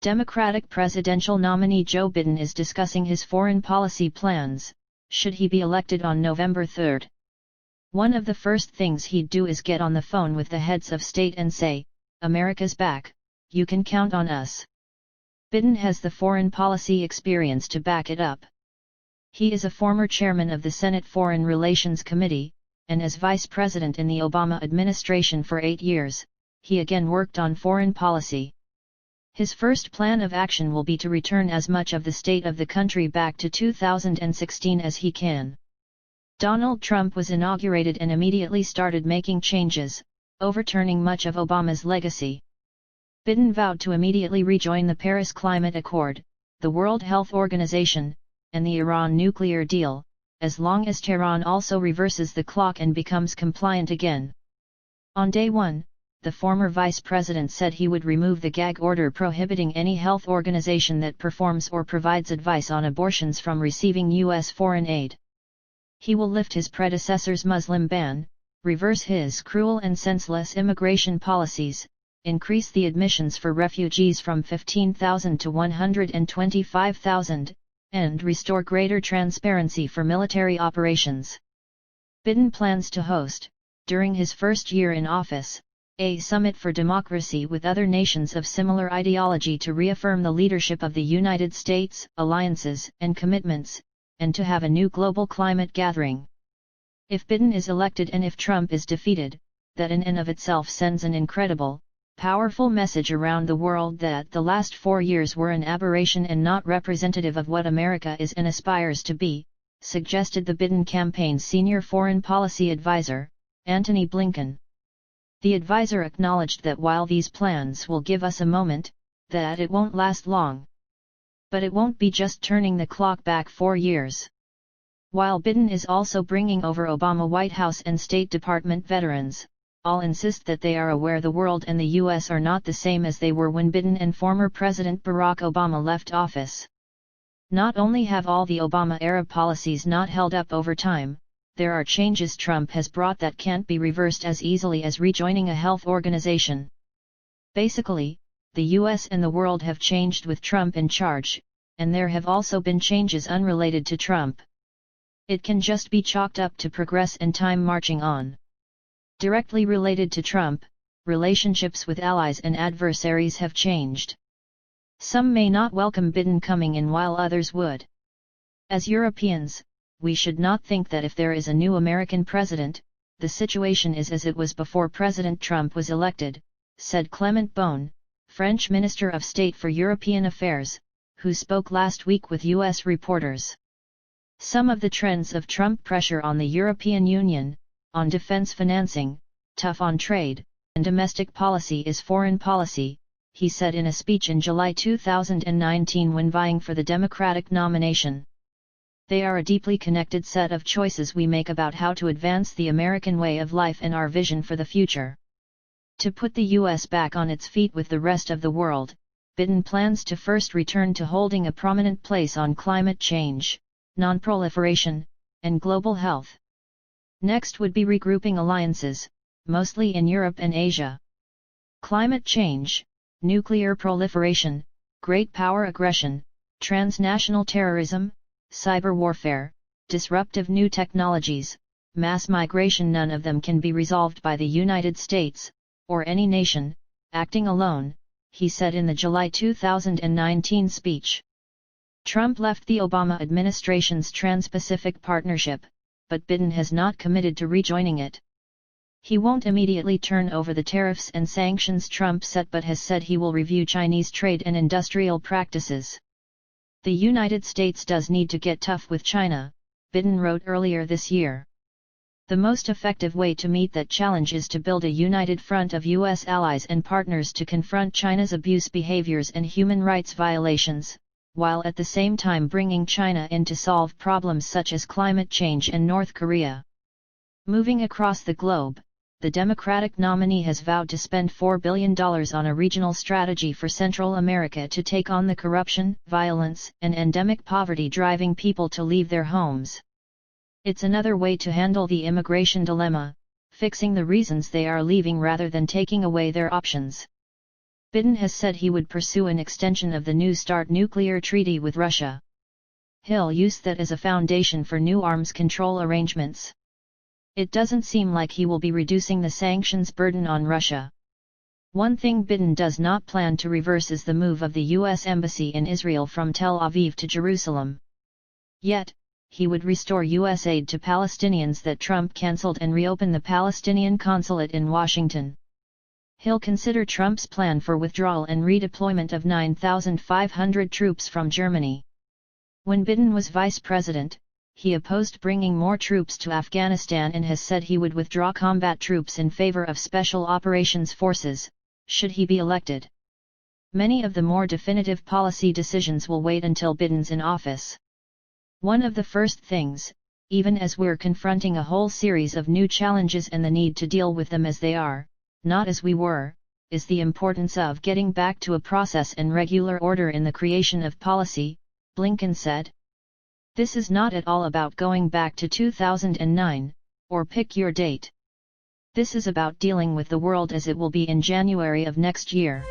Democratic presidential nominee Joe Biden is discussing his foreign policy plans, should he be elected on November 3. One of the first things he'd do is get on the phone with the heads of state and say, "America's back, you can count on us." Biden has the foreign policy experience to back it up. He is a former chairman of the Senate Foreign Relations Committee, and as vice president in the Obama administration for 8 years, he again worked on foreign policy. His first plan of action will be to return as much of the state of the country back to 2016 as he can. Donald Trump was inaugurated and immediately started making changes, overturning much of Obama's legacy. Biden vowed to immediately rejoin the Paris Climate Accord, the World Health Organization, and the Iran nuclear deal, as long as Tehran also reverses the clock and becomes compliant again. On day 1, the former vice president said he would remove the gag order prohibiting any health organization that performs or provides advice on abortions from receiving U.S. foreign aid. He will lift his predecessor's Muslim ban, reverse his cruel and senseless immigration policies, increase the admissions for refugees from 15,000 to 125,000, and restore greater transparency for military operations. Biden plans to host, during his first year in office, a summit for democracy with other nations of similar ideology to reaffirm the leadership of the United States, alliances and commitments, and to have a new global climate gathering. If Biden is elected and if Trump is defeated, that in and of itself sends an incredible, powerful message around the world that the last 4 years were an aberration and not representative of what America is and aspires to be, suggested the Biden campaign's senior foreign policy advisor, Antony Blinken. The advisor acknowledged that while these plans will give us a moment, that it won't last long. But it won't be just turning the clock back 4 years. While Biden is also bringing over Obama White House and State Department veterans, all insist that they are aware the world and the U.S. are not the same as they were when Biden and former President Barack Obama left office. Not only have all the Obama-era policies not held up over time, there are changes Trump has brought that can't be reversed as easily as rejoining a health organization. Basically, the U.S. and the world have changed with Trump in charge, and there have also been changes unrelated to Trump. It can just be chalked up to progress and time marching on. Directly related to Trump, relationships with allies and adversaries have changed. Some may not welcome Biden coming in while others would. As Europeans, we should not think that if there is a new American president, the situation is as it was before President Trump was elected, said Clement Beaune, French Minister of State for European Affairs, who spoke last week with U.S. reporters. Some of the trends of Trump pressure on the European Union, on defense financing, tough on trade, and domestic policy is foreign policy, he said in a speech in July 2019 when vying for the Democratic nomination. They are a deeply connected set of choices we make about how to advance the American way of life and our vision for the future. To put the U.S. back on its feet with the rest of the world, Biden plans to first return to holding a prominent place on climate change, non-proliferation, and global health. Next would be regrouping alliances, mostly in Europe and Asia. Climate change, nuclear proliferation, great power aggression, transnational terrorism, cyber warfare, disruptive new technologies, mass migration. None of them can be resolved by the United States, or any nation, acting alone, he said in the July 2019 speech. Trump left the Obama administration's Trans-Pacific Partnership, but Biden has not committed to rejoining it. He won't immediately turn over the tariffs and sanctions Trump set but has said he will review Chinese trade and industrial practices. The United States does need to get tough with China, Biden wrote earlier this year. The most effective way to meet that challenge is to build a united front of U.S. allies and partners to confront China's abuse behaviors and human rights violations, while at the same time bringing China in to solve problems such as climate change and North Korea. Moving across the globe, the Democratic nominee has vowed to spend $4 billion on a regional strategy for Central America to take on the corruption, violence, and endemic poverty driving people to leave their homes. It's another way to handle the immigration dilemma, fixing the reasons they are leaving rather than taking away their options. Biden has said he would pursue an extension of the New START nuclear treaty with Russia. He'll use that as a foundation for new arms control arrangements. It doesn't seem like he will be reducing the sanctions burden on Russia. One thing Biden does not plan to reverse is the move of the U.S. Embassy in Israel from Tel Aviv to Jerusalem. Yet, he would restore U.S. aid to Palestinians that Trump cancelled and reopen the Palestinian consulate in Washington. He'll consider Trump's plan for withdrawal and redeployment of 9,500 troops from Germany. When Biden was vice president, he opposed bringing more troops to Afghanistan and has said he would withdraw combat troops in favor of special operations forces, should he be elected. Many of the more definitive policy decisions will wait until Biden's in office. One of the first things, even as we're confronting a whole series of new challenges and the need to deal with them as they are, not as we were, is the importance of getting back to a process and regular order in the creation of policy, Blinken said. This is not at all about going back to 2009, or pick your date. This is about dealing with the world as it will be in January of next year.